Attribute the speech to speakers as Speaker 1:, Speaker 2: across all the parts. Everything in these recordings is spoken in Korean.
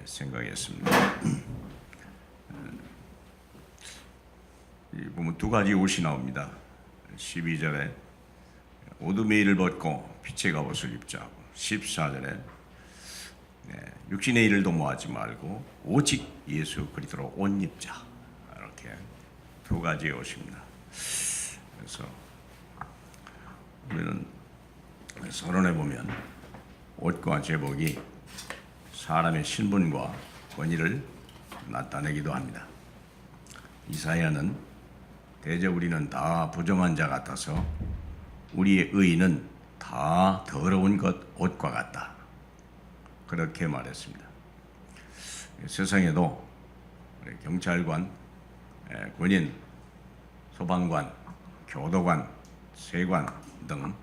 Speaker 1: 생각했습니다. 보면 두 가지 옷이 나옵니다. 12절에 어둠의 일을 벗고 빛의 갑옷을 입자. 14절에 육신의 일을 도모하지 말고 오직 예수 그리스도로 옷 입자. 이렇게 두 가지 옷입니다. 그래서 우리는 서론에 보면 옷과 제복이 사람의 신분과 권위를 나타내기도 합니다. 이사야는 대저 우리는 다 부정한 자 같아서 우리의 의는 다 더러운 것 옷과 같다. 그렇게 말했습니다. 세상에도 경찰관, 군인, 소방관, 교도관, 세관 등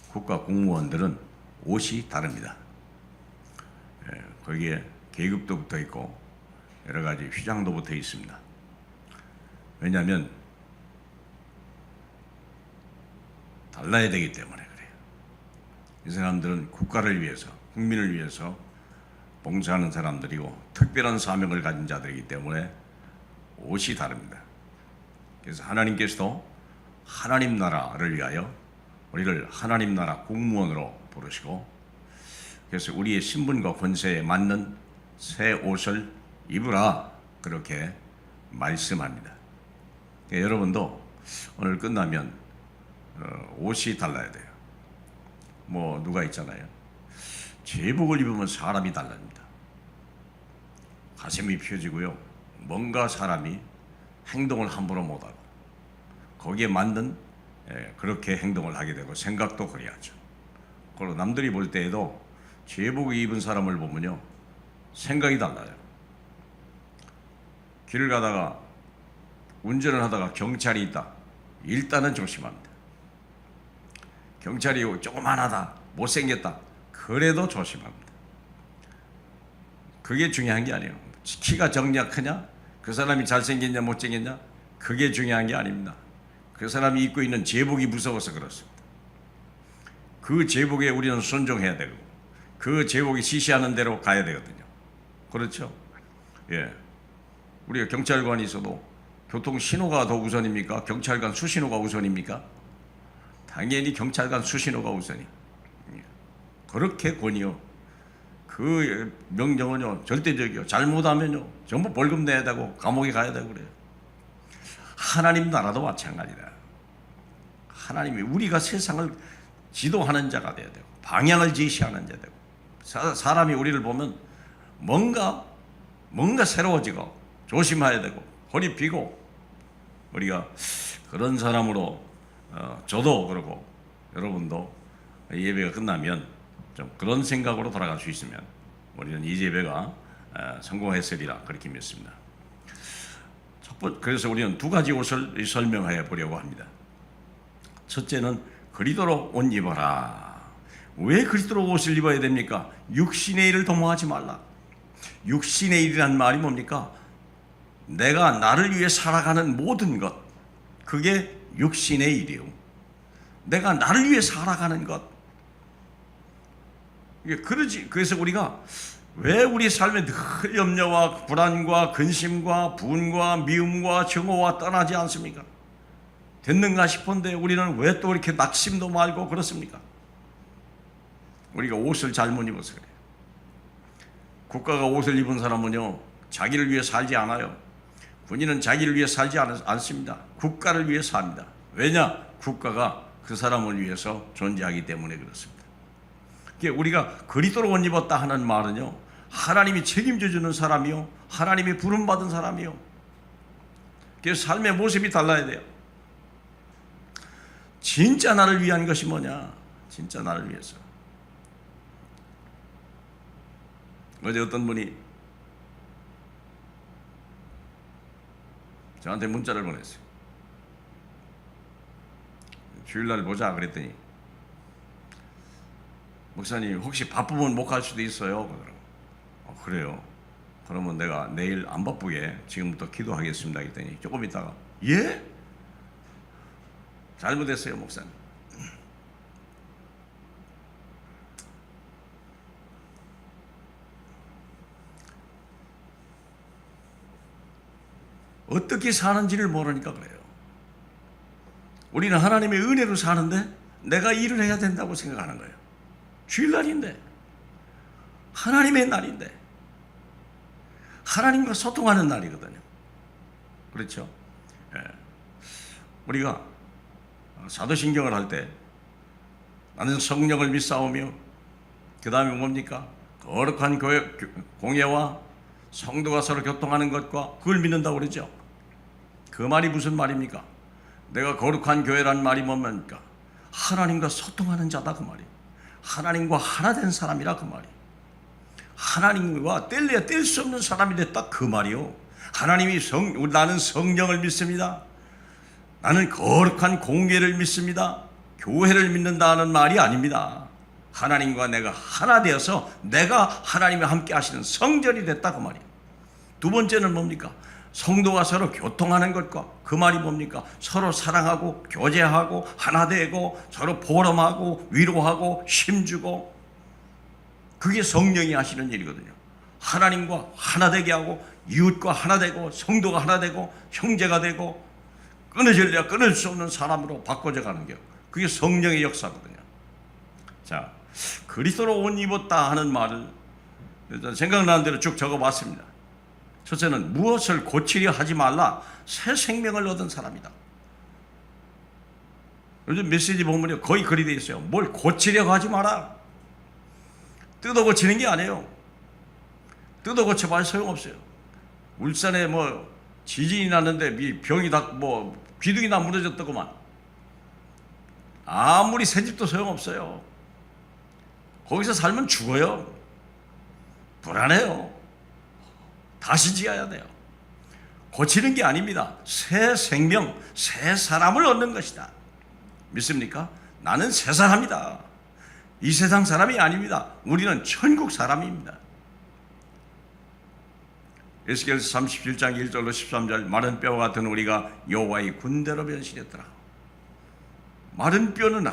Speaker 1: 국가 공무원들은 옷이 다릅니다. 거기에 계급도 붙어 있고 여러 가지 휘장도 붙어 있습니다. 왜냐하면 달라야 되기 때문에 그래요. 이 사람들은 국가를 위해서, 국민을 위해서 봉사하는 사람들이고 특별한 사명을 가진 자들이기 때문에 옷이 다릅니다. 그래서 하나님께서도 하나님 나라를 위하여 우리를 하나님 나라 공무원으로 부르시고, 그래서 우리의 신분과 권세에 맞는 새 옷을 입으라, 그렇게 말씀합니다. 그러니까 여러분도 오늘 끝나면 옷이 달라야 돼요. 뭐 누가 있잖아요, 제복을 입으면 사람이 달라집니다. 가슴이 펴지고요, 뭔가 사람이 행동을 함부로 못하고 거기에 맞는 그렇게 행동을 하게 되고 생각도 그래야죠. 그리고 남들이 볼 때에도 제복을 입은 사람을 보면요, 생각이 달라요. 길을 가다가 운전을 하다가 경찰이 있다, 일단은 조심합니다. 경찰이 조그만하다, 못생겼다, 그래도 조심합니다. 그게 중요한 게 아니에요. 키가 적냐 크냐, 그 사람이 잘생겼냐 못생겼냐, 그게 중요한 게 아닙니다. 그 사람이 입고 있는 제복이 무서워서 그렇습니다. 그 제복에 우리는 순종해야 되고 그 제복이 지시하는 대로 가야 되거든요. 그렇죠? 예. 우리가 경찰관이 있어도 교통 신호가 더 우선입니까? 경찰관 수신호가 우선입니까? 당연히 경찰관 수신호가 우선이. 그렇게 권이요, 그 명령은요 절대적이요. 잘못하면요 전부 벌금 내야 되고 감옥에 가야 되고 그래요. 하나님 나라도 마찬가지다. 하나님이 우리가 세상을 지도하는 자가 돼야 되고 방향을 제시하는 자 되고, 사람이 우리를 보면 뭔가 새로워지고 조심해야 되고 허리 펴고, 우리가 그런 사람으로 저도 그러고 여러분도 예배가 끝나면 좀 그런 생각으로 돌아갈 수 있으면 우리는 이 예배가 성공했으리라 그렇게 믿습니다. 그래서 우리는 두 가지 옷을 설명해 보려고 합니다. 첫째는 그리스도로 옷 입어라. 왜 그리스도로 옷을 입어야 됩니까? 육신의 일을 도모하지 말라. 육신의 일이란 말이 뭡니까? 내가 나를 위해 살아가는 모든 것, 그게 육신의 일이요. 내가 나를 위해 살아가는 것. 그래서 우리가 왜 우리 삶에 늘 염려와 불안과 근심과 분과 미움과 증오와 떠나지 않습니까? 됐는가 싶은데 우리는 왜 또 이렇게 낙심도 말고 그렇습니까? 우리가 옷을 잘못 입어서 그래요. 국가가 옷을 입은 사람은요 자기를 위해 살지 않아요. 군인은 자기를 위해 살지 않습니다. 국가를 위해 삽니다. 왜냐? 국가가 그 사람을 위해서 존재하기 때문에 그렇습니다. 우리가 그리스도로 옷 입었다 하는 말은요, 하나님이 책임져 주는 사람이요, 하나님이 부름받은 사람이요. 그래서 삶의 모습이 달라야 돼요. 진짜 나를 위한 것이 뭐냐? 진짜 나를 위해서. 어제 어떤 분이 저한테 문자를 보냈어요. 주일날 보자 그랬더니, 목사님 혹시 바쁘면 못 갈 수도 있어요. 그러더라고요. 그래요? 그러면 내가 내일 안 바쁘게 지금부터 기도하겠습니다 했더니 조금 있다가, 예? 잘못했어요 목사님. 어떻게 사는지를 모르니까 그래요. 우리는 하나님의 은혜로 사는데 내가 일을 해야 된다고 생각하는 거예요. 주일날인데, 하나님의 날인데, 하나님과 소통하는 날이거든요. 그렇죠? 예. 우리가 사도신경을 할 때 나는 성령을 믿사오며 그 다음에 뭡니까? 거룩한 교회 공예와 성도가 서로 교통하는 것과 그걸 믿는다고 그러죠. 그 말이 무슨 말입니까? 내가 거룩한 교회란 말이 뭡니까? 하나님과 소통하는 자다 그 말이에요. 하나님과 하나 된 사람이라 그 말이에요. 하나님과 뗄래야 뗄 수 없는 사람이 됐다 그 말이요. 하나님이 나는 성령을 믿습니다. 나는 거룩한 공예를 믿습니다. 교회를 믿는다는 말이 아닙니다. 하나님과 내가 하나 되어서 내가 하나님과 함께 하시는 성전이 됐다 그 말이에요. 두 번째는 뭡니까? 성도가 서로 교통하는 것과 그 말이 뭡니까? 서로 사랑하고 교제하고 하나 되고 서로 보람하고 위로하고 힘주고, 그게 성령이 하시는 일이거든요. 하나님과 하나 되게 하고 이웃과 하나 되고 성도가 하나 되고 형제가 되고 끊어질래야 끊을 수 없는 사람으로 바꿔져 가는 게 그게 성령의 역사거든요. 자, 그리스도로 옷 입었다 하는 말을 생각나는 대로 쭉 적어봤습니다. 첫째는 무엇을 고치려 하지 말라, 새 생명을 얻은 사람이다. 요즘 메시지 보면 거의 그리 돼 있어요. 뭘 고치려고 하지 마라. 뜯어 고치는 게 아니에요. 뜯어 고쳐봐야 소용없어요. 울산에 뭐 지진이 났는데 병이 다 기둥이 다 무너졌더구만. 아무리 새집도 소용없어요. 거기서 살면 죽어요. 불안해요. 다시 지어야 돼요. 고치는 게 아닙니다. 새 생명, 새 사람을 얻는 것이다. 믿습니까? 나는 새 사람이다. 이 세상 사람이 아닙니다. 우리는 천국 사람입니다. 에스겔서 37장 1절로 13절, 마른 뼈와 같은 우리가 여호와의 군대로 변신했더라. 마른 뼈는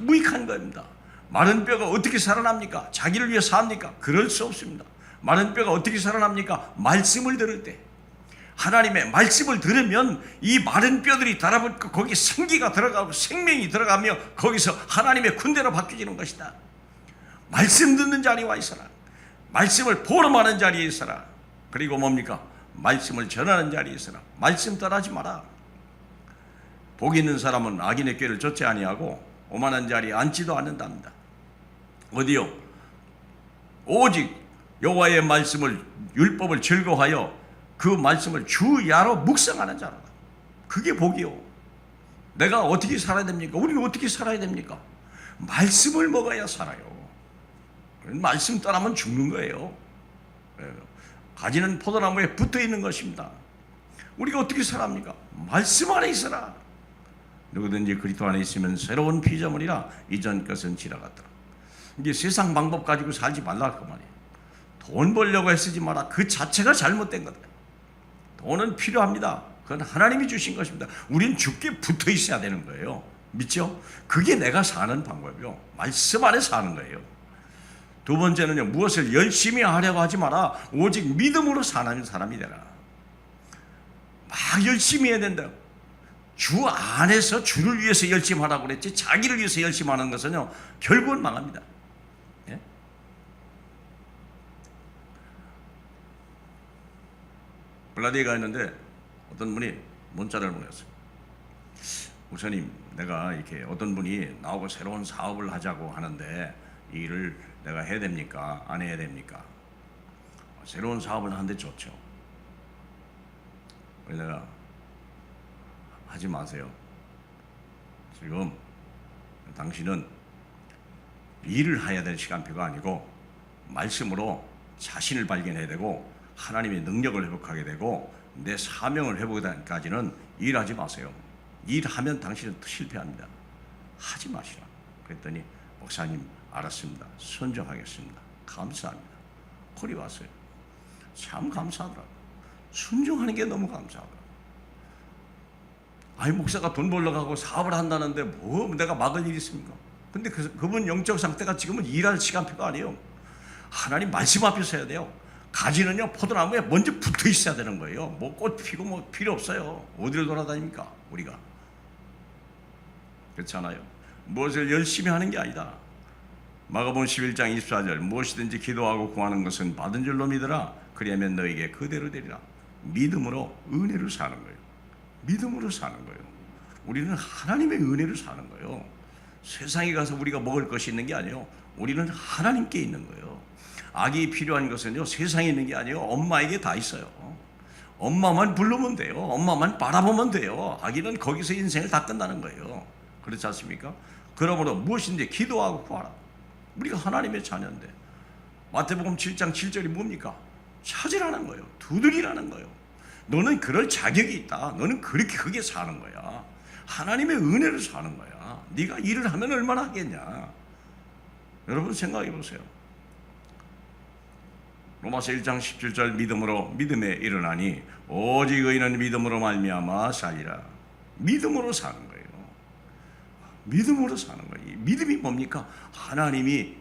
Speaker 1: 무익한 겁니다. 마른 뼈가 어떻게 살아납니까? 자기를 위해 삽니까? 그럴 수 없습니다. 마른 뼈가 어떻게 살아납니까? 말씀을 들을 때, 하나님의 말씀을 들으면 이 마른 뼈들이 달아붙고 거기 생기가 들어가고 생명이 들어가며 거기서 하나님의 군대로 바뀌어지는 것이다. 말씀 듣는 자리에 와 있어라. 말씀을 보름하는 자리에 있어라. 그리고 뭡니까? 말씀을 전하는 자리에 있어라. 말씀 떠나지 마라. 복 있는 사람은 악인의 꾀를 좇지 아니하고 오만한 자리에 앉지도 않는답니다. 어디요? 오직 여호와의 말씀을, 율법을 즐거워하여 그 말씀을 주야로 묵상하는 자라. 그게 복이요. 내가 어떻게 살아야 됩니까? 우리는 어떻게 살아야 됩니까? 말씀을 먹어야 살아요. 말씀 떠나면 죽는 거예요. 가지는 포도나무에 붙어 있는 것입니다. 우리가 어떻게 살합니까? 말씀 안에 있어라. 누구든지 그리스도 안에 있으면 새로운 피조물이라, 이전 것은 지나갔더라. 이게 세상 방법 가지고 살지 말라 그 말이에요. 돈 벌려고 애쓰지 마라. 그 자체가 잘못된 거다. 돈은 필요합니다. 그건 하나님이 주신 것입니다. 우린 죽게 붙어 있어야 되는 거예요. 믿죠? 그게 내가 사는 방법이요. 말씀 안에 사는 거예요. 두 번째는요, 무엇을 열심히 하려고 하지 마라. 오직 믿음으로 사는 사람이 되라. 막 열심히 해야 된다. 주 안에서 주를 위해서 열심히 하라고 그랬지, 자기를 위해서 열심히 하는 것은요, 결국은 망합니다. 예? 블라디에 가 있는데 어떤 분이 문자를 보냈어요. 목사님, 내가 이렇게 어떤 분이 나하고 새로운 사업을 하자고 하는데 이 일을 내가 해야 됩니까? 안 해야 됩니까? 새로운 사업을 하는데 좋죠. 그래서 내가 하지 마세요. 지금 당신은 일을 해야 될 시간표가 아니고 말씀으로 자신을 발견해야 되고 하나님의 능력을 회복하게 되고 내 사명을 회복하기까지는 일하지 마세요. 일하면 당신은 실패합니다. 하지 마시라. 그랬더니 목사님 알았습니다. 순종하겠습니다. 감사합니다. 콜이 왔어요. 참 감사하더라고요. 순종하는 게 너무 감사하더라고요. 아니 목사가 돈 벌러 가고 사업을 한다는데 뭐 내가 막을 일이 있습니까? 근데 그분 영적 상태가 지금은 일할 시간표가 아니에요. 하나님 말씀 앞에 서야 돼요. 가지는요 포도나무에 먼저 붙어 있어야 되는 거예요. 뭐 꽃 피고 뭐 필요 없어요. 어디를 돌아다닙니까 우리가? 그렇잖아요. 무엇을 열심히 하는 게 아니다. 마가복음 11장 24절 무엇이든지 기도하고 구하는 것은 받은 줄로 믿으라. 그리하면 너에게 그대로 되리라. 믿음으로 은혜를 사는 거예요. 믿음으로 사는 거예요. 우리는 하나님의 은혜를 사는 거예요. 세상에 가서 우리가 먹을 것이 있는 게 아니에요. 우리는 하나님께 있는 거예요. 악이 필요한 것은요 세상에 있는 게 아니에요. 엄마에게 다 있어요. 엄마만 부르면 돼요. 엄마만 바라보면 돼요. 아기는 거기서 인생을 다 끝나는 거예요. 그렇지 않습니까? 그러므로 무엇인지 기도하고 구하라. 우리가 하나님의 자녀인데 마태복음 7장 7절이 뭡니까? 찾으라는 거예요. 두드리라는 거예요. 너는 그럴 자격이 있다. 너는 그렇게 크게 사는 거야. 하나님의 은혜를 사는 거야. 네가 일을 하면 얼마나 하겠냐. 여러분 생각해 보세요. 로마서 1장 17절 믿음에 일어나니 오직 의인은 믿음으로 말미암아 살리라. 믿음으로 사는 거예요. 믿음으로 사는 거예요. 믿음이 뭡니까? 하나님이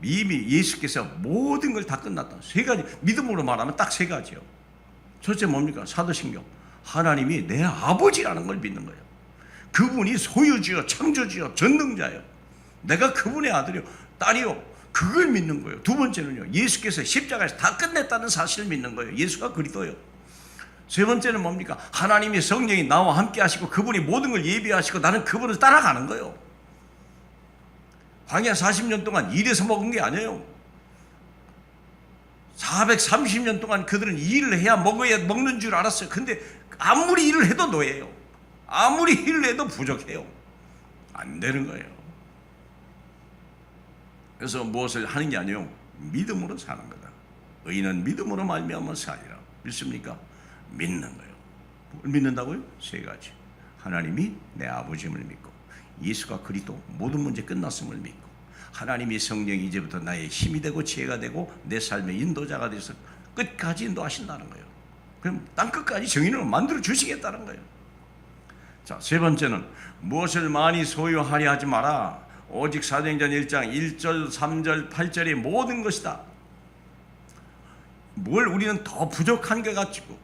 Speaker 1: 이미 예수께서 모든 걸 다 끝났다. 세 가지. 믿음으로 말하면 딱 세 가지요. 첫째 뭡니까? 사도신경. 하나님이 내 아버지라는 걸 믿는 거예요. 그분이 소유주요, 창조주요, 전능자예요. 내가 그분의 아들이요, 딸이요. 그걸 믿는 거예요. 두 번째는요, 예수께서 십자가에서 다 끝냈다는 사실을 믿는 거예요. 예수가 그리스도예요. 세 번째는 뭡니까? 하나님의 성령이 나와 함께 하시고 그분이 모든 걸 예비하시고 나는 그분을 따라가는 거예요. 광야 40년 동안 일해서 먹은 게 아니에요. 430년 동안 그들은 일을 해야 먹는 줄 알았어요. 근데 아무리 일을 해도 노예예요. 아무리 일을 해도 부족해요. 안 되는 거예요. 그래서 무엇을 하는 게 아니에요. 믿음으로 사는 거다. 의인은 믿음으로 말미암아 살리라. 믿습니까? 믿는 거예요. 뭘 믿는다고요? 세 가지. 하나님이 내 아버지임을 믿고, 예수가 그리스도 모든 문제 끝났음을 믿고, 하나님의 성령이 이제부터 나의 힘이 되고 지혜가 되고 내 삶의 인도자가 돼서 끝까지 인도하신다는 거예요. 그럼 땅 끝까지 정의를 만들어 주시겠다는 거예요. 자, 세 번째는 무엇을 많이 소유하려 하지 마라. 오직 사도행전 1장 1절 3절 8절의 모든 것이다. 뭘 우리는 더 부족한 게 가지고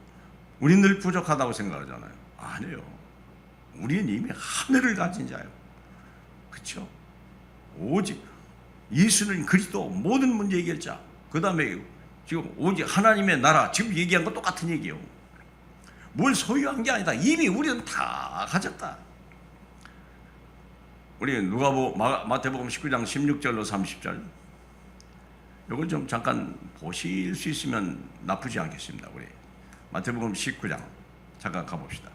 Speaker 1: 우리는 늘 부족하다고 생각하잖아요. 아니에요. 우리는 이미 하늘을 가진 자예요. 그렇죠? 오직 예수는 그리스도 모든 문제 해결자. 그 다음에 지금 오직 하나님의 나라, 지금 얘기한 거 똑같은 얘기예요. 뭘 소유한 게 아니다. 이미 우리는 다 가졌다. 우리 마태복음 19장 16절로 30절 이걸 좀 잠깐 보실 수 있으면 나쁘지 않겠습니다. 우리 마태복음 19장 잠깐 가봅시다.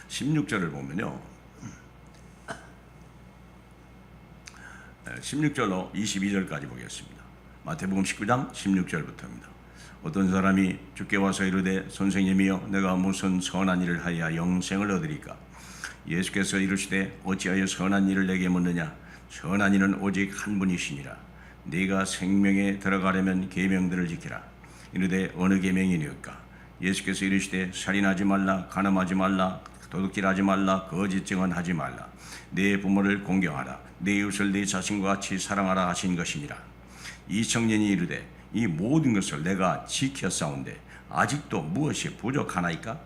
Speaker 1: 16절을 보면요, 16절로 22절까지 보겠습니다. 마태복음 19장 16절부터입니다. 어떤 사람이 주께 와서 이르되 선생님이여 내가 무슨 선한 일을 하여야 영생을 얻으리까? 예수께서 이르시되 어찌하여 선한 일을 내게 묻느냐? 선한 이는 오직 한 분이시니라. 네가 생명에 들어가려면 계명들을 지키라. 이르되 어느 계명이니까? 예수께서 이르시되 살인하지 말라, 간음하지 말라, 도둑질하지 말라, 거짓 증언하지 말라, 네 부모를 공경하라, 네 이웃을 네 자신과 같이 사랑하라 하신 것이니라. 이 청년이 이르되 이 모든 것을 내가 지켰사온데 아직도 무엇이 부족하나이까?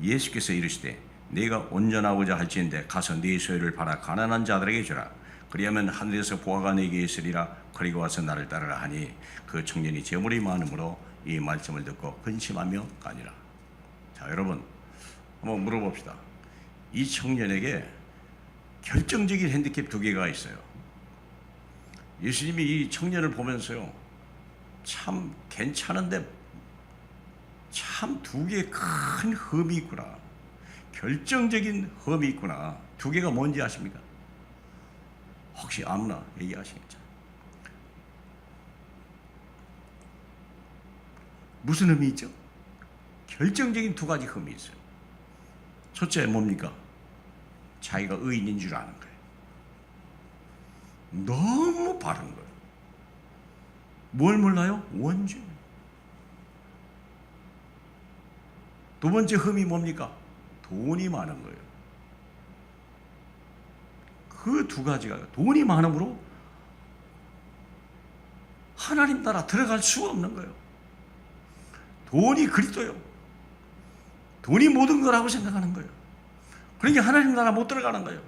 Speaker 1: 예수께서 이르시되 네가 온전하고자 할지인데 가서 네 소유를 팔아 가난한 자들에게 주라. 그리하면 하늘에서 보화가 네게 있으리라. 그리고 와서 나를 따르라 하니 그 청년이 재물이 많음으로 이 말씀을 듣고 근심하며 가니라. 자, 여러분 한번 물어봅시다. 이 청년에게 결정적인 핸디캡 두 개가 있어요. 예수님이 이 청년을 보면서요, 참 괜찮은데 참 두 개의 큰 흠이 있구나, 결정적인 흠이 있구나. 두 개가 뭔지 아십니까? 혹시 아무나 얘기하시겠죠? 무슨 흠이 있죠? 결정적인 두 가지 흠이 있어요. 첫째 뭡니까? 자기가 의인인 줄 아는 거예요. 너무 바른 거예요. 뭘 몰라요? 원죄. 두 번째 흠이 뭡니까? 돈이 많은 거예요. 그 두 가지가, 돈이 많음으로 하나님 나라 들어갈 수가 없는 거예요. 돈이 그리도요. 돈이 모든 거라고 생각하는 거예요. 그러니까 하나님 나라 못 들어가는 거예요.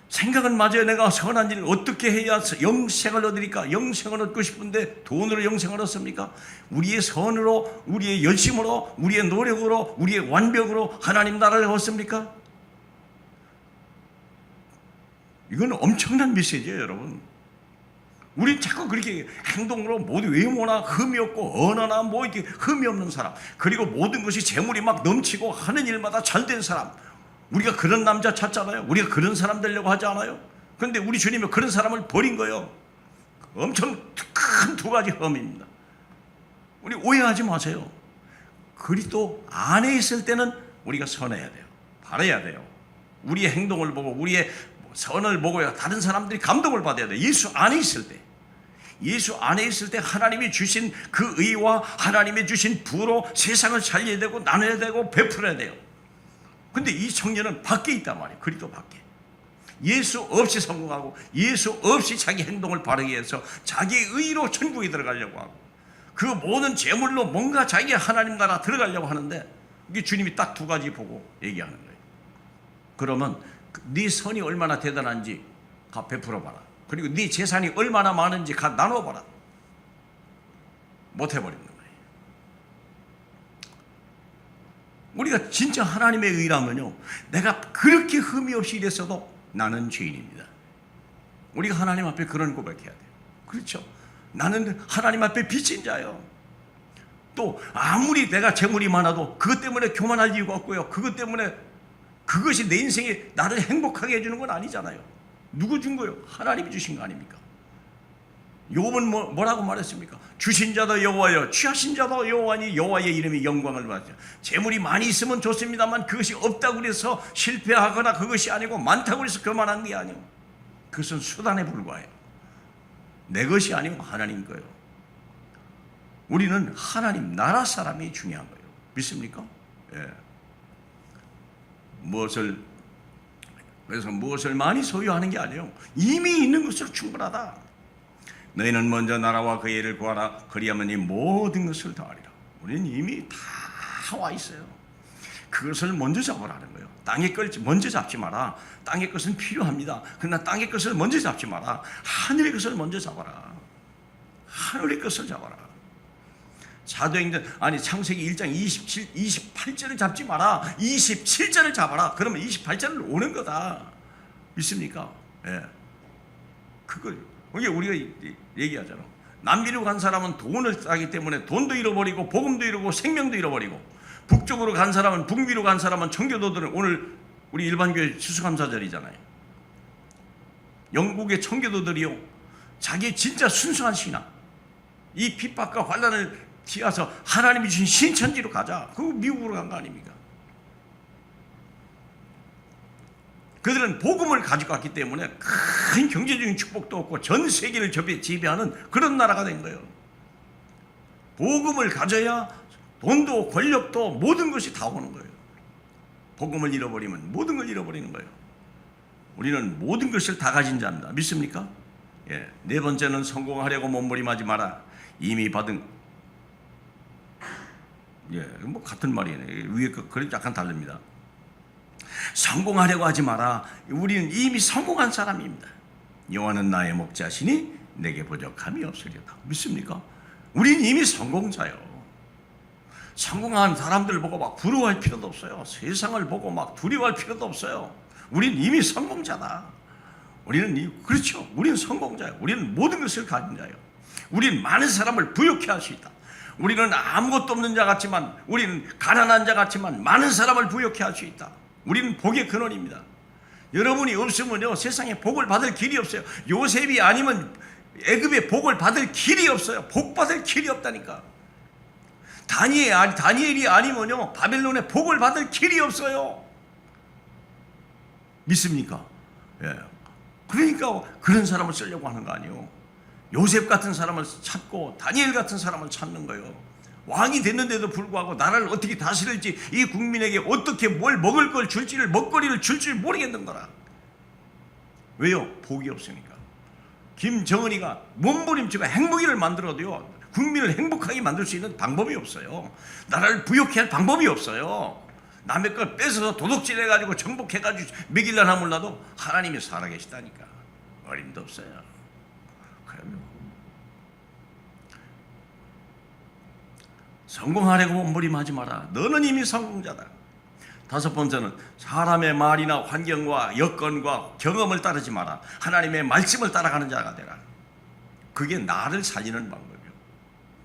Speaker 1: 생각은 맞아요. 내가 선한 일을 어떻게 해야 영생을 얻으니까. 영생을 얻고 싶은데 돈으로 영생을 얻습니까? 우리의 선으로, 우리의 열심으로, 우리의 노력으로, 우리의 완벽으로 하나님 나라를 얻습니까? 이건 엄청난 메시지예요, 여러분. 우린 자꾸 그렇게 행동으로 모두 외모나 흠이 없고 언어나 뭐 이렇게 흠이 없는 사람, 그리고 모든 것이 재물이 막 넘치고 하는 일마다 잘된 사람, 우리가 그런 남자 찾잖아요. 우리가 그런 사람 되려고 하지 않아요? 그런데 우리 주님은 그런 사람을 버린 거예요. 엄청 큰 두 가지 흠입니다. 우리 오해하지 마세요. 그리스도 안에 있을 때는 우리가 선해야 돼요. 바라야 돼요. 우리의 행동을 보고 우리의 선을 보고요, 다른 사람들이 감동을 받아야 돼요. 예수 안에 있을 때, 예수 안에 있을 때 하나님이 주신 그 의와 하나님이 주신 부로 세상을 살려야 되고 나눠야 되고 베풀어야 돼요. 근데 이 청년은 밖에 있단 말이에요. 그리스도 밖에. 예수 없이 성공하고 예수 없이 자기 행동을 바르게 해서 자기 의로 천국에 들어가려고 하고 그 모든 재물로 뭔가 자기 하나님 나라 들어가려고 하는데, 이게 주님이 딱 두 가지 보고 얘기하는 거예요. 그러면 네 선이 얼마나 대단한지 가 베풀어봐라. 그리고 네 재산이 얼마나 많은지 가 나눠봐라. 못해버리는 거예요. 우리가 진짜 하나님의 의라면요, 내가 그렇게 흠이 없이 일했어도 나는 죄인입니다. 우리가 하나님 앞에 그런 고백해야 돼요. 그렇죠? 나는 하나님 앞에 빚진 자예요. 또 아무리 내가 재물이 많아도 그것 때문에 교만할 이유가 없고요, 그것 때문에 그것이 내 인생에 나를 행복하게 해주는 건 아니잖아요. 누구 준 거예요? 하나님이 주신 거 아닙니까? 욥은 뭐라고 말했습니까? 주신 자도 여호와여, 취하신 자도 여호와니 여호와의 이름이 영광을 받죠. 재물이 많이 있으면 좋습니다만 그것이 없다고 해서 실패하거나 그것이 아니고 많다고 해서 교만한 게 아니에요. 그것은 수단에 불과해요. 내 것이 아니고 하나님 거예요. 우리는 하나님 나라 사람이 중요한 거예요. 믿습니까? 예. 그래서 무엇을 많이 소유하는 게 아니에요. 이미 있는 것으로 충분하다. 너희는 먼저 나라와 그의 일을 구하라. 그리하면 이 모든 것을 더하리라. 우리는 이미 다 와 있어요. 그것을 먼저 잡으라는 거예요. 땅의 걸 먼저 잡지 마라. 땅의 것은 필요합니다. 그러나 땅의 것을 먼저 잡지 마라. 하늘의 것을 먼저 잡아라. 하늘의 것을 잡아라. 사도행전 창세기 1장 28절을 잡지 마라. 27절을 잡아라. 그러면 28절을 오는 거다. 믿습니까? 예. 그게 우리가 얘기하잖아. 남미로 간 사람은 돈을 따기 때문에 돈도 잃어버리고 복음도 잃어버리고 생명도 잃어버리고, 북쪽으로 간 사람은, 북미로 간 사람은, 청교도들은 오늘 우리 일반교회 추수감사절이잖아요. 영국의 청교도들이요, 자기 진짜 순수한 신앙, 이 핍박과 환난을 튀어서 하나님이 주신 신천지로 가자. 그거 미국으로 간 거 아닙니까? 그들은 복음을 가지고 왔기 때문에 큰 경제적인 축복도 없고 전 세계를 지배하는 그런 나라가 된 거예요. 복음을 가져야 돈도 권력도 모든 것이 다 오는 거예요. 복음을 잃어버리면 모든 걸 잃어버리는 거예요. 우리는 모든 것을 다 가진 자입니다. 믿습니까? 예. 네 번째는 성공하려고 몸부림하지 마라. 이미 받은, 같은 말이네. 위에 그림 약간 다릅니다. 성공하려고 하지 마라. 우리는 이미 성공한 사람입니다. 여호와는 나의 목자시니 내게 부족함이 없으리로다. 믿습니까? 우리는 이미 성공자요. 성공한 사람들 보고 막 부러워할 필요도 없어요. 세상을 보고 막 두려워할 필요도 없어요. 우리는 이미 성공자다. 그렇죠. 우리는 성공자예요. 우리는 모든 것을 가진 자예요. 우리는 많은 사람을 부욕해 할 수 있다. 우리는 아무것도 없는 자 같지만, 우리는 가난한 자 같지만 많은 사람을 부욕해 할 수 있다. 우리는 복의 근원입니다. 여러분이 없으면요, 세상에 복을 받을 길이 없어요. 요셉이 아니면 애굽의 복을 받을 길이 없어요. 복 받을 길이 없다니까. 다니엘이 아니면요, 바벨론의 복을 받을 길이 없어요. 믿습니까? 예. 그러니까 그런 사람을 쓰려고 하는 거 아니에요. 요셉 같은 사람을 찾고 다니엘 같은 사람을 찾는 거예요. 왕이 됐는데도 불구하고 나라를 어떻게 다스릴지, 이 국민에게 어떻게 뭘 먹을 걸 줄지를, 먹거리를 줄지 모르겠는 거라. 왜요? 복이 없으니까. 김정은이가 몸부림치고 핵무기를 만들어도요 국민을 행복하게 만들 수 있는 방법이 없어요. 나라를 부욕해 할 방법이 없어요. 남의 걸 뺏어서 도둑질해가지고 정복해가지고 먹일라나 몰라도 하나님이 살아계시다니까. 어림도 없어요. 그러면 성공하려고 몸부림하지 마라. 너는 이미 성공자다. 다섯 번째는 사람의 말이나 환경과 여건과 경험을 따르지 마라. 하나님의 말씀을 따라가는 자가 되라. 그게 나를 살리는 방법이요.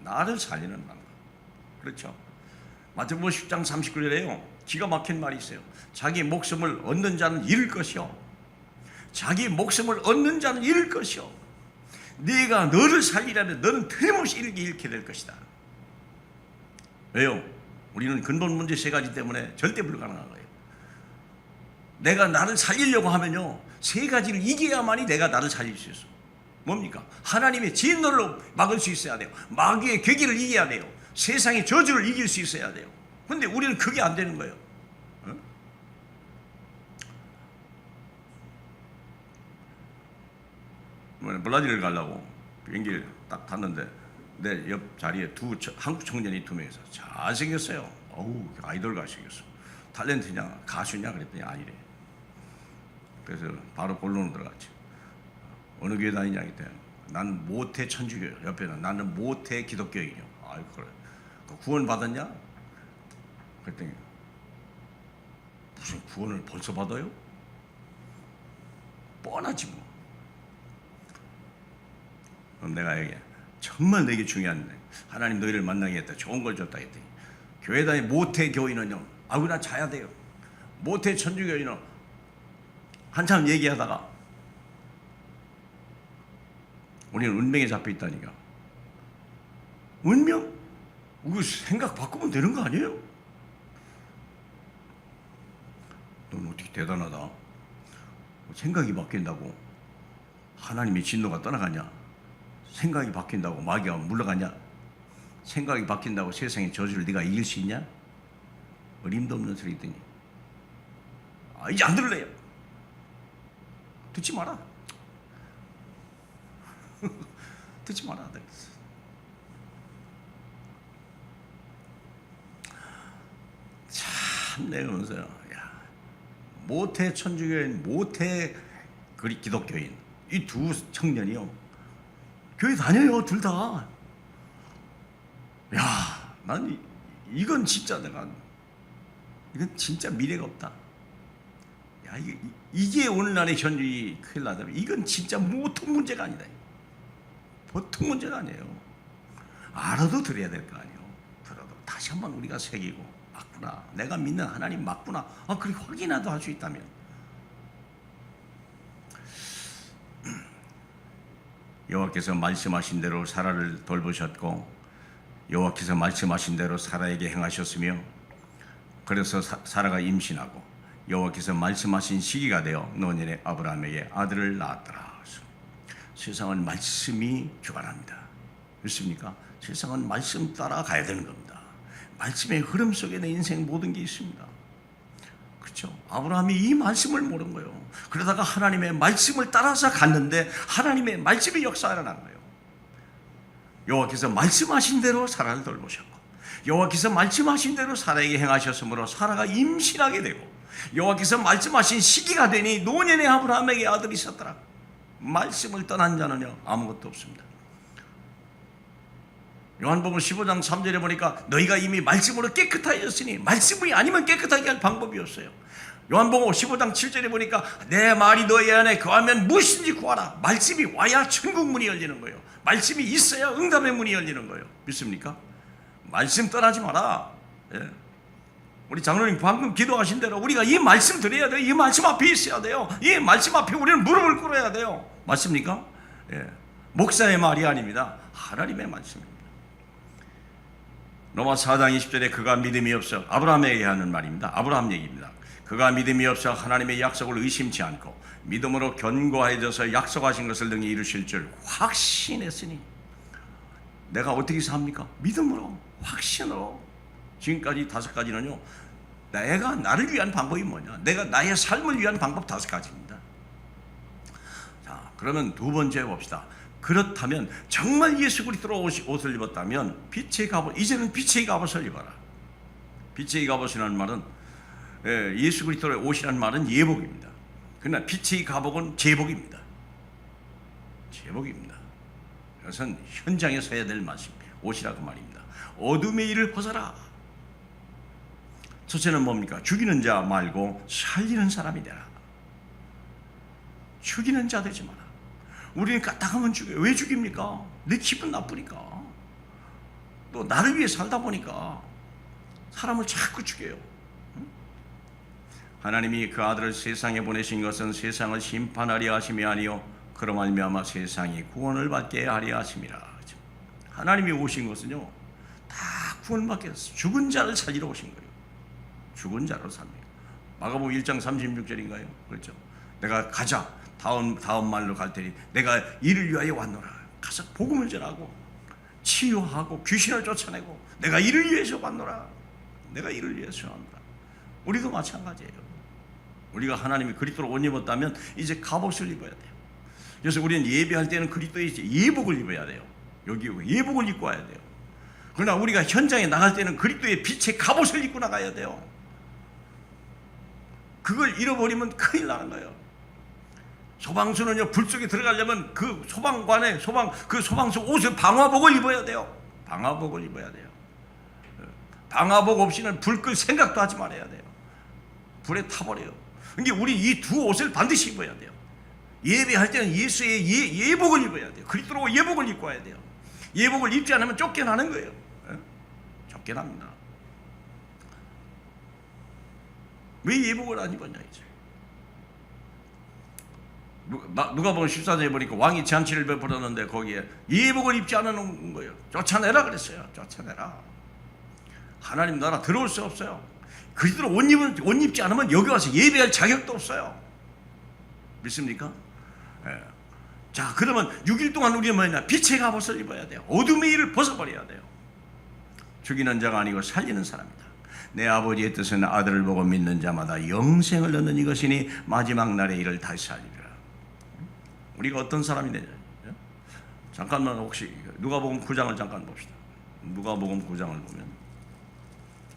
Speaker 1: 나를 살리는 방법. 그렇죠. 마태복음 10장 39절에요. 기가 막힌 말이 있어요. 자기 목숨을 얻는 자는 잃을 것이요. 자기 목숨을 얻는 자는 잃을 것이요. 네가 너를 살리려면 너는 틀림없이 잃게 될 것이다. 왜요? 우리는 근본 문제 세 가지 때문에 절대 불가능한 거예요. 내가 나를 살리려고 하면요 세 가지를 이겨야만이 내가 나를 살릴 수 있어. 뭡니까? 하나님의 진노를 막을 수 있어야 돼요. 마귀의 괴기를 이겨야 돼요. 세상의 저주를 이길 수 있어야 돼요. 그런데 우리는 그게 안 되는 거예요. 브라질을 가려고 비행기를 딱 탔는데 내 옆 자리에 한국 청년이 두 명이서 잘생겼어요. 어우, 아이돌 같이 생겼어. 탤런트냐 가수냐 그랬더니 아니래. 그래서 바로 본론으로 들어갔지. 어느 교회 다니냐 했더니 나는 모태 천주교, 옆에는 나는 모태 기독교인이요. 아이 그래. 구원 받았냐? 그랬더니 무슨 구원을 벌써 받아요? 뻔하지 뭐. 그럼 내가 얘기해. 정말 내게 중요한데 하나님 너희를 만나게 했다. 좋은 걸 줬다 했더니 교회 다니 모태 교인은요. 아우 나 자야 돼요. 모태 천주교인은 한참 얘기하다가 우리는 운명에 잡혀 있다니까. 운명? 이거 생각 바꾸면 되는 거 아니에요? 넌 어떻게 대단하다. 생각이 바뀐다고 하나님의 진노가 떠나가냐? 생각이 바뀐다고 마귀가 물러가냐? 생각이 바뀐다고 세상의 저주를 네가 이길 수 있냐? 어림도 없는 소리더니 이제 안 들을래요. 듣지 마라. 듣지 마라. 참 내가 그러면서요. 야, 모태 천주교인, 모태 기독교인 이 두 청년이요. 교회 다녀요, 둘 다. 야, 난 이건 진짜 이건 진짜 미래가 없다. 야, 이게 오늘날의 현실이 큰일 나다면 이건 진짜 보통 문제가 아니다. 보통 문제가 아니에요. 알아도 들어야 될 거 아니에요. 들어도 다시 한번 우리가 새기고 맞구나. 내가 믿는 하나님 맞구나. 그렇게 확인이라도 할 수 있다면. 여호와께서 말씀하신 대로 사라를 돌보셨고 여호와께서 말씀하신 대로 사라에게 행하셨으며 그래서 사라가 임신하고 여호와께서 말씀하신 시기가 되어 노년에 아브라함에게 아들을 낳았더라. 세상은 말씀이 주관합니다. 그렇습니까? 세상은 말씀 따라 가야 되는 겁니다. 말씀의 흐름 속에 내 인생 모든 게 있습니다. 그렇죠? 아브라함이 이 말씀을 모른 거예요. 그러다가 하나님의 말씀을 따라서 갔는데 하나님의 말씀이 역사가 난 거예요. 여호와께서 말씀하신 대로 사라를 돌보셨고 여호와께서 말씀하신 대로 사라에게 행하셨으므로 사라가 임신하게 되고 여호와께서 말씀하신 시기가 되니 노년에 아브라함에게 아들이 있었더라. 말씀을 떠난 자는요 아무것도 없습니다. 요한복음 15장 3절에 보니까 너희가 이미 말씀으로 깨끗해졌으니 말씀이 아니면 깨끗하게 할 방법이 없어요. 요한복음 15장 7절에 보니까 내 말이 너희 안에 거하면 무엇이든지 구하라. 말씀이 와야 천국 문이 열리는 거예요. 말씀이 있어야 응답의 문이 열리는 거예요. 믿습니까? 말씀 떠나지 마라. 예. 우리 장로님 방금 기도하신 대로 우리가 이 말씀 드려야 돼요. 이 말씀 앞에 있어야 돼요. 이 말씀 앞에 우리는 무릎을 꿇어야 돼요. 맞습니까? 예. 목사의 말이 아닙니다. 하나님의 말씀입니다. 로마 4장 20절에 그가 믿음이 없어 아브라함에게 하는 말입니다. 아브라함 얘기입니다. 그가 믿음이 없어 하나님의 약속을 의심치 않고 믿음으로 견고해져서 약속하신 것을 능히 이루실 줄 확신했으니 내가 어떻게 삽니까? 믿음으로 확신으로. 지금까지 5가지는요 내가 나를 위한 방법이 뭐냐, 내가 나의 삶을 위한 방법 5가지입니다. 자, 그러면 두 번째 봅시다. 그렇다면 정말 예수 그리스도로 옷을 입었다면 빛의 갑옷, 이제는 빛의 갑옷을 입어라. 빛의 갑옷이라는 말은 예수 그리스도의 옷이라는 말은 예복입니다. 그러나 빛의 갑옷은 제복입니다. 제복입니다. 이것은 현장에 서야 될 옷이라고 말입니다. 어둠의 일을 벗어라. 첫째는 뭡니까? 죽이는 자 말고 살리는 사람이 되라. 죽이는 자 되지 마라. 우리는 까딱하면 죽여요. 왜 죽입니까? 내 기분 나쁘니까. 또 나를 위해 살다 보니까 사람을 자꾸 죽여요. 하나님이 그 아들을 세상에 보내신 것은 세상을 심판하려 하심이 아니요 그로 말미암아 세상이 구원을 받게 하려 하심이라. 하나님이 오신 것은요 다 구원받게 해서 죽은 자를 살리러 오신 거예요. 죽은 자로 삽니다. 마가복음 1장 36절인가요? 그렇죠. 내가 가자. 다음 말로 갈 테니 내가 이를 위하여 왔노라. 가서 복음을 전하고 치유하고 귀신을 쫓아내고 내가 이를 위해서 왔노라. 내가 이를 위해서 왔노라. 우리도 마찬가지예요. 우리가 하나님이 그리스도로 옷 입었다면 이제 갑옷을 입어야 돼요. 그래서 우리는 예배할 때는 그리스도의 예복을 입어야 돼요. 여기 예복을 입고 와야 돼요. 그러나 우리가 현장에 나갈 때는 그리스도의 빛의 갑옷을 입고 나가야 돼요. 그걸 잃어버리면 큰일 나는 거예요. 소방수는요, 불 속에 들어가려면 그 소방관의 그 소방수 옷을 방화복을 입어야 돼요. 방화복을 입어야 돼요. 방화복 없이는 불 끌 생각도 하지 말아야 돼요. 불에 타버려요. 그러니까 우리 이 두 옷을 반드시 입어야 돼요. 예배할 때는 예수의 예복을 입어야 돼요. 그리스도로 예복을 입고 와야 돼요. 예복을 입지 않으면 쫓겨나는 거예요. 쫓겨납니다. 왜 예복을 안 입었냐 이제. 누가복음 14장에 보니까 왕이 잔치를 베풀었는데 거기에 예복을 입지 않은 거예요. 쫓아내라 그랬어요. 쫓아내라. 하나님 나라 들어올 수 없어요. 그리스도로 옷 입지 않으면 여기 와서 예배할 자격도 없어요. 믿습니까? 예. 자, 그러면 6일 동안 우리는 뭐냐? 빛의 갑옷을 입어야 돼요. 어둠의 일을 벗어버려야 돼요. 죽이는 자가 아니고 살리는 사람이다. 내 아버지의 뜻은 아들을 보고 믿는 자마다 영생을 얻는 이것이니 마지막 날에 이를 다시 살리리라. 우리가 어떤 사람이 되냐? 잠깐만 혹시 누가복음 9장을 잠깐 봅시다. 누가복음 9장을 보면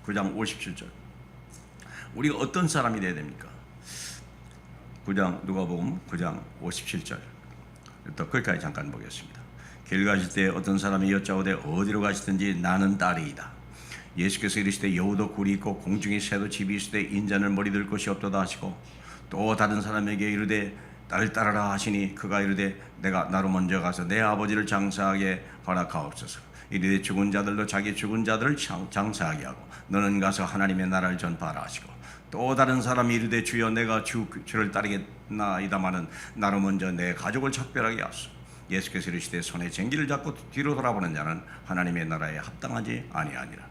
Speaker 1: 9장 57절. 우리가 어떤 사람이 되어야 됩니까? 누가복음 9장 57절. 또 거기까지 잠깐 보겠습니다. 길 가실 때 어떤 사람이 여짜오되 어디로 가시든지 나는 딸이이다. 예수께서 이르시되 여우도 굴이 있고 공중에 새도 집이 있으되 인자는 머리 들 곳이 없도다 하시고 또 다른 사람에게 이르되 나를 따르라 하시니 그가 이르되 내가 나로 먼저 가서 내 아버지를 장사하게 허락하옵소서. 이르되 죽은 자들도 자기 죽은 자들을 장사하게 하고 너는 가서 하나님의 나라를 전파하라 하시고 또 다른 사람이 이르되 주여 내가 주를 따르겠나이다마는 나로 먼저 내 가족을 작별하게 하소서. 예수께서 이르시되 손에 쟁기를 잡고 뒤로 돌아보는 자는 하나님의 나라에 합당하지 아니하니라.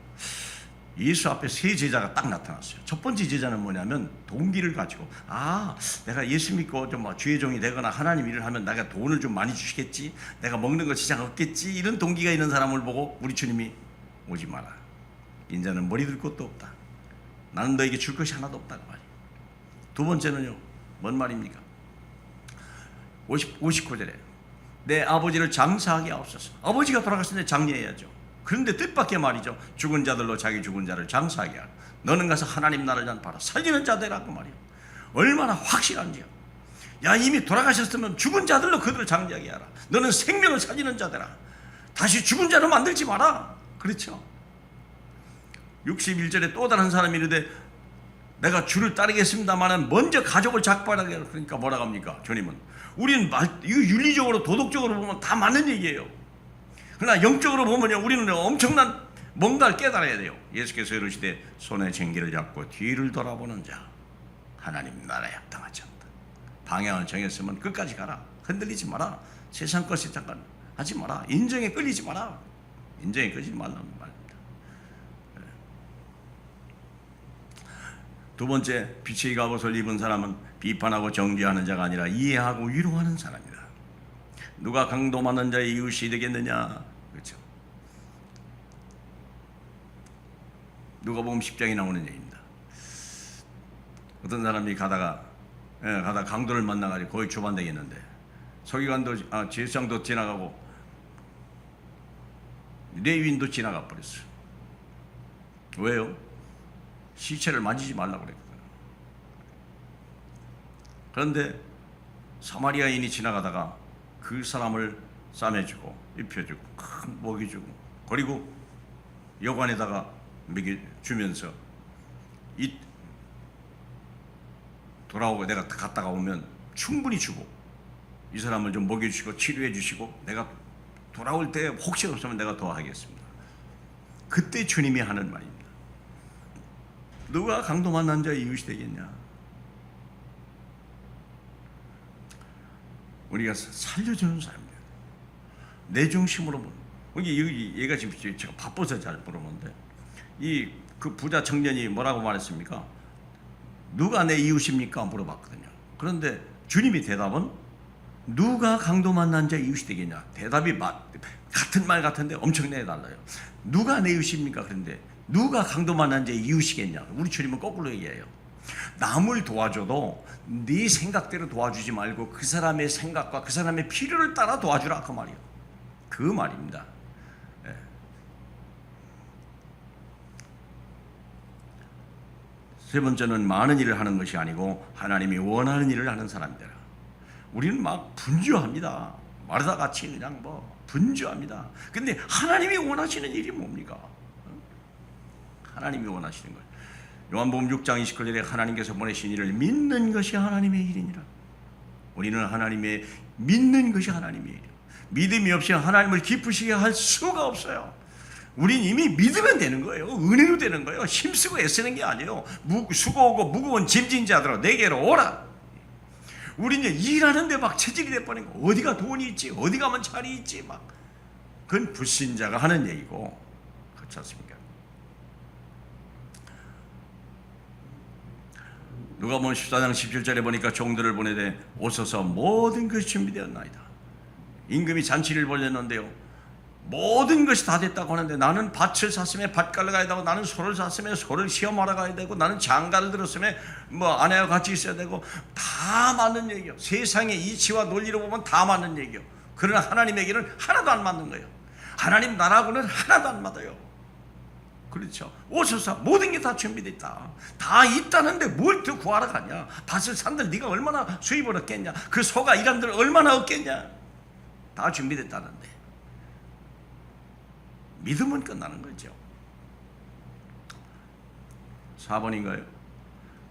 Speaker 1: 예수 앞에 세 제자가 딱 나타났어요. 첫 번째 제자는 뭐냐면 동기를 가지고 내가 예수 믿고 좀 주의 종이 되거나 하나님 일을 하면 내가 돈을 좀 많이 주시겠지, 내가 먹는 거 지장 없겠지, 이런 동기가 있는 사람을 보고 우리 주님이 오지 마라. 인자는 머리 들 곳도 없다. 나는 너에게 줄 것이 하나도 없다고 말이에요. 두 번째는요, 뭔 말입니까? 59절에 내 아버지를 장사하게 하옵소서. 아버지가 돌아갔을 때 장례해야죠. 그런데 뜻밖의 말이죠. 죽은 자들로 자기 죽은 자를 장사하게 하라. 너는 가서 하나님 나라를 전파하라. 살리는 자 되라고 말이에요. 얼마나 확실한지요. 야, 이미 돌아가셨으면 죽은 자들로 그들을 장사하게 하라. 너는 생명을 살리는 자 되라. 다시 죽은 자로 만들지 마라. 그렇죠. 61절에 또 다른 사람이 이르되 내가 주를 따르겠습니다마는 먼저 가족을 작별하게 하라. 그러니까 뭐라고 합니까? 주님은 우리는 이거 윤리적으로 도덕적으로 보면 다 맞는 얘기예요. 그러나 영적으로 보면요, 우리는 엄청난 뭔가를 깨달아야 돼요. 예수께서 이르시되 손에 쟁기를 잡고 뒤를 돌아보는 자 하나님 나라에 합당하지 않다. 방향을 정했으면 끝까지 가라. 흔들리지 마라. 세상 것에 잠깐 하지 마라. 인정에 끌리지 마라. 인정에 끌리지 말라는 말입니다. 두 번째, 빛의 갑옷을 입은 사람은 비판하고 정죄하는 자가 아니라 이해하고 위로하는 사람이다. 누가 강도 많은 자의 이웃이 되겠느냐? 그렇죠. 누가복음 10장에 나오는 얘기입니다. 어떤 사람이 가다가 강도를 만나가지고 거의 초반되겠는데 서기관도 제사장도 지나가고 레위인도 지나가 버렸어요. 왜요? 시체를 만지지 말라고 그랬거든요. 그런데 사마리아인이 지나가다가 그 사람을 싸매주고 입혀주고 큰 먹여주고 그리고 여관에다가 먹여주면서 돌아오고 내가 갔다가 오면 충분히 주고 이 사람을 좀 먹여주시고 치료해 주시고 내가 돌아올 때 혹시 없으면 내가 도와하겠습니다. 그때 주님이 하는 말입니다. 누가 강도 만난 자의 이웃이 되겠냐? 우리가 살려주는 사람이에요. 내 중심으로 보는. 얘가 지금 제가 바빠서 잘 모르는데 그 부자 청년이 뭐라고 말했습니까? 누가 내 이웃입니까? 물어봤거든요. 그런데 주님이 대답은 누가 강도 만난 자의 이웃이 되겠냐? 대답이 같은 말 같은데 엄청나게 달라요. 누가 내 이웃입니까? 그런데 누가 강도 만난 자의 이웃이겠냐? 우리 주님은 거꾸로 얘기해요. 남을 도와줘도 네 생각대로 도와주지 말고 그 사람의 생각과 그 사람의 필요를 따라 도와주라 그 말이에요. 그 말입니다. 예. 세 번째는 많은 일을 하는 것이 아니고 하나님이 원하는 일을 하는 사람이다. 우리는 막 분주합니다. 마르다 같이 그냥 분주합니다. 근데 하나님이 원하시는 일이 뭡니까? 하나님이 원하시는 것. 요한복음 6장 29절에 하나님께서 보내신 일을 믿는 것이 하나님의 일이니라. 우리는 하나님의 믿는 것이 하나님의 일이에요. 믿음이 없이 하나님을 기쁘시게 할 수가 없어요. 우린 이미 믿으면 되는 거예요. 은혜로 되는 거예요. 힘쓰고 애쓰는 게 아니에요. 수고하고 무거운 짐진 자들아 내게로 오라. 우리는 일하는데 막 체질이 돼버린 거. 어디가 돈이 있지, 어디 가면 자리 있지, 막 그건 불신자가 하는 얘기고 그렇지 않습니까? 누가복음 14장 17절에 보니까 종들을 보내되 오소서 모든 것이 준비되었나이다. 임금이 잔치를 벌였는데요, 모든 것이 다 됐다고 하는데 나는 밭을 샀으면 밭갈러 가야 되고, 나는 소를 샀으면 소를 시험하러 가야 되고, 나는 장가를 들었으면 아내와 같이 있어야 되고, 다 맞는 얘기요. 세상의 이치와 논리로 보면 다 맞는 얘기요. 그러나 하나님에게는 하나도 안 맞는 거예요. 하나님 나라하고는 하나도 안 맞아요. 그렇죠. 오소서 모든 게 다 준비됐다. 다 있다는데 뭘 더 구하러 가냐? 밭을 산들 네가 얼마나 수입을 얻겠냐? 그 소가 일한들 얼마나 얻겠냐? 다 준비됐다는데 믿음은 끝나는 거죠. 4번인가요?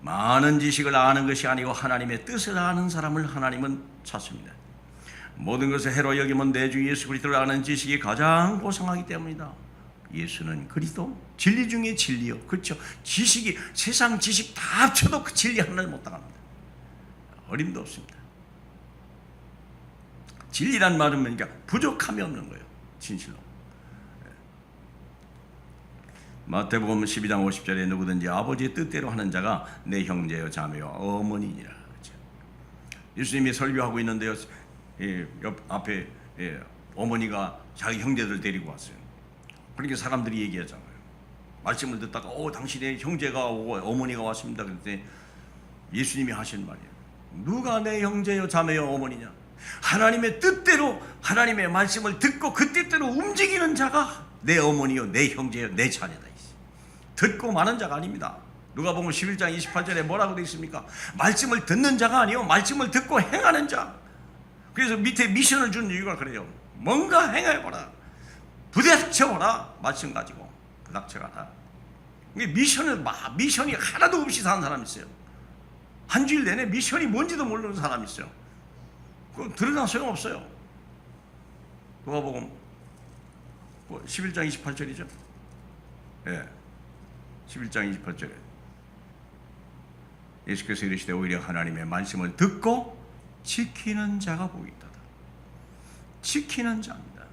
Speaker 1: 많은 지식을 아는 것이 아니고 하나님의 뜻을 아는 사람을 하나님은 찾습니다. 모든 것을 해로 여기면 내 주 예수 그리스도를 아는 지식이 가장 고상하기 때문이다. 예수는 그리스도, 진리 중에 진리요. 그렇죠. 지식이 세상 지식 다 합쳐도 그 진리 하나를 못 당합니다. 어림도 없습니다. 진리란 말은 그러니까 부족함이 없는 거예요. 진실로. 마태복음 12장 50절에 누구든지 아버지의 뜻대로 하는 자가 내 형제여 자매여 어머니니라. 그렇죠. 예수님이 설교하고 있는데요, 옆 앞에 어머니가 자기 형제들 데리고 왔어요. 그러니까 사람들이 얘기하잖아요. 말씀을 듣다가 당신의 형제가 오고 어머니가 왔습니다. 그랬더니 예수님이 하신 말이에요. 누가 내 형제여 자매여 어머니냐? 하나님의 뜻대로 하나님의 말씀을 듣고 그 뜻대로 움직이는 자가 내 어머니요 내 형제요 내 자녀다. 듣고 마는 자가 아닙니다. 누가복음 11장 28절에 뭐라고 되어 있습니까? 말씀을 듣는 자가 아니요 말씀을 듣고 행하는 자. 그래서 밑에 미션을 준 이유가 그래요. 뭔가 행해보라. 부딪혀보라. 말씀 가지고 부닥쳐가라. 미션이 하나도 없이 사는 사람이 있어요. 한 주일 내내 미션이 뭔지도 모르는 사람이 있어요. 그건 드러나 소용없어요. 누가복음 11장 28절이죠. 예. 11장 28절에 예수께서 이르시되 오히려 하나님의 말씀을 듣고 지키는 자가 복이 있다. 지키는 자입니다.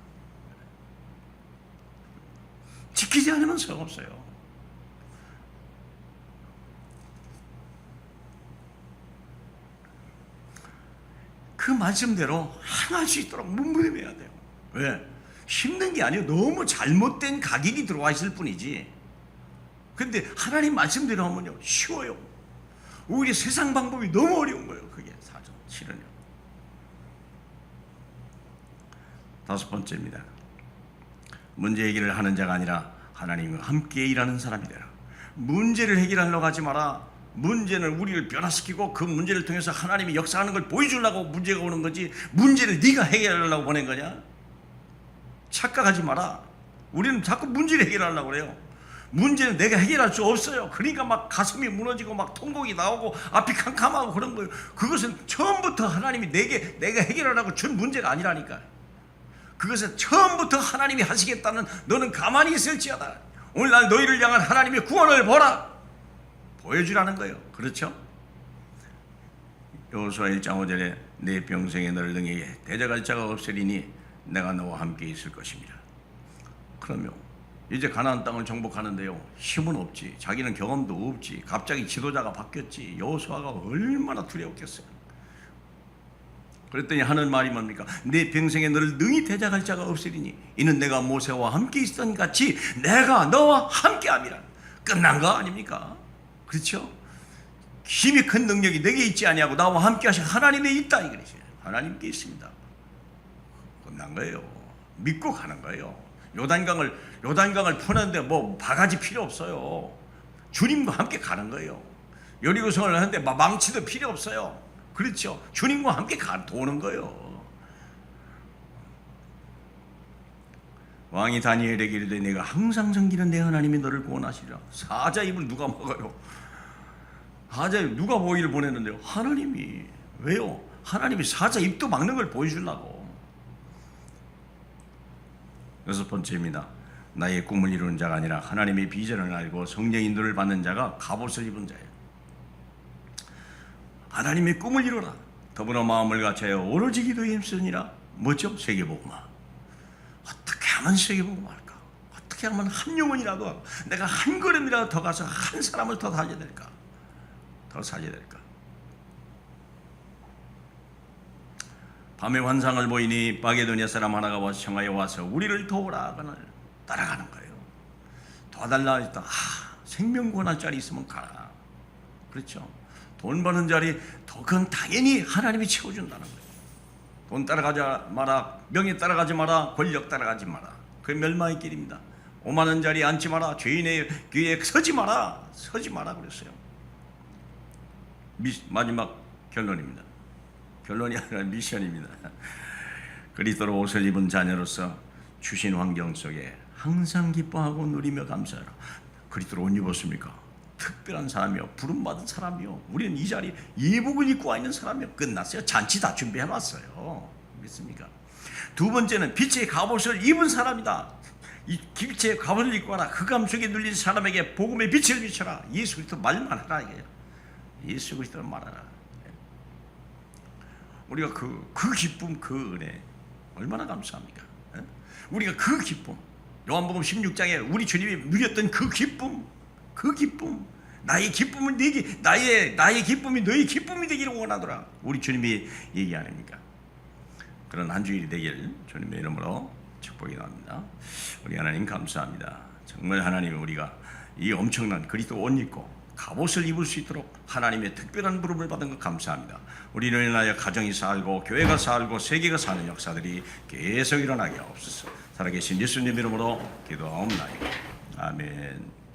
Speaker 1: 지키지 않으면 소용없어요. 그 말씀대로 행할 수 있도록 문무림해야 돼요. 왜? 힘든 게 아니에요. 너무 잘못된 각인이 들어와 있을 뿐이지. 근데 하나님 말씀대로 하면요 쉬워요. 오히려 세상 방법이 너무 어려운 거예요. 그게 실은요. 다섯 번째입니다. 문제 해결을 하는 자가 아니라 하나님과 함께 일하는 사람이 되라. 문제를 해결하려고 하지 마라. 문제는 우리를 변화시키고 그 문제를 통해서 하나님이 역사하는 걸 보여주려고 문제가 오는 거지, 문제를 네가 해결하려고 보낸 거냐? 착각하지 마라. 우리는 자꾸 문제를 해결하려고 그래요. 문제는 내가 해결할 수 없어요. 그러니까 막 가슴이 무너지고 막 통곡이 나오고 앞이 캄캄하고 그런 거예요. 그것은 처음부터 하나님이 내가 해결하라고 준 문제가 아니라니까. 그것은 처음부터 하나님이 하시겠다는, 너는 가만히 있을지어다. 오늘날 너희를 향한 하나님의 구원을 보라, 보여주라는 거예요. 그렇죠? 여호수아 1장 5절에 내 평생에 너를 능히 대적할 자가 없으리니 내가 너와 함께 있을 것입니다. 그러면 이제 가나안 땅을 정복하는데요, 힘은 없지, 자기는 경험도 없지, 갑자기 지도자가 바뀌었지. 여호수아가 얼마나 두려웠겠어요. 그랬더니 하는 말이 뭡니까? 내 평생에 너를 능히 대적할 자가 없으리니 이는 내가 모세와 함께 있었던 같이 내가 너와 함께함이라. 끝난 거 아닙니까? 그렇죠? 힘이 큰 능력이 내게 있지 아니하고 나와 함께 하신 하나님에 있다, 이 그러죠. 하나님께 있습니다. 끝난 거예요. 믿고 가는 거예요. 요단강을 푸는데 뭐 바가지 필요 없어요. 주님과 함께 가는 거예요. 여리고성을 하는데 망치도 필요 없어요. 그렇죠? 주님과 함께 도는 거예요. 왕이 다니엘에게 이르되 내가 항상 섬기는 내 하나님이 너를 구원하시리라. 사자 입을 누가 먹어요? 사자 입 누가 모이를 보냈는데요? 하나님이. 왜요? 하나님이 사자 입도 막는 걸 보여주려고. 여섯 번째입니다. 나의 꿈을 이루는 자가 아니라 하나님의 비전을 알고 성령의 인도를 받는 자가 갑옷을 입은 자예요. 하나님의 꿈을 이루라. 더불어 마음을 같이하여 오로지 기도에 힘쓰니라. 뭐죠? 세계복음화. 어떻게 하면 세계복음화 할까? 어떻게 하면 한 영혼이라도 하고 내가 한 걸음이라도 더 가서 한 사람을 더 살려야 될까? 더 살려야 될까? 밤에 환상을 보이니 마게도냐 사람 하나가 와서 청하여 와서 우리를 도우라 하거늘 따라가는 거예요. 도와달라 했다. 생명구원할 자리 있으면 가라. 그렇죠? 돈 버는 자리, 그건 당연히 하나님이 채워준다는 거예요. 돈 따라가지 마라, 명예 따라가지 마라, 권력 따라가지 마라. 그게 멸망의 길입니다. 오만한 자리에 앉지 마라, 죄인의 귀에 서지 마라 그랬어요. 마지막 결론입니다. 결론이 아니라 미션입니다. 그리스도로 옷을 입은 자녀로서 주신 환경 속에 항상 기뻐하고 누리며 감사하라. 그리스도로 옷 입었습니까? 특별한 사람이요, 부름받은 사람이요, 우리는 이 자리에 예복을 입고 와 있는 사람이요. 끝났어요. 잔치 다 준비해놨어요. 믿습니까? 두 번째는 빛의 갑옷을 입은 사람이다. 이 빛의 갑옷을 입고 와라. 흑암 속에 눌린 사람에게 복음의 빛을 비춰라. 예수 그리스도 말만 하라 이거예요. 예수 그리스도를 말하라. 우리가 그 기쁨, 그 은혜 얼마나 감사합니까? 우리가 그 기쁨, 요한복음 16장에 우리 주님이 누렸던 그 기쁨, 나의 기쁨은 네게, 나의 기쁨이 너의 기쁨이 되기를 원하더라. 우리 주님이 얘기 아닙니까? 그런 한 주일이 되길 주님의 이름으로 축복이 나옵니다. 우리 하나님 감사합니다. 정말 하나님, 우리가 이 엄청난 그리스도 옷 입고 갑옷을 입을 수 있도록 하나님의 특별한 부름을 받은 것 감사합니다. 우리를 인하여 가정이 살고 교회가 살고 세계가 사는 역사들이 계속 일어나게 하옵소서. 살아계신 예수님 이름으로 기도하옵나이다. 아멘.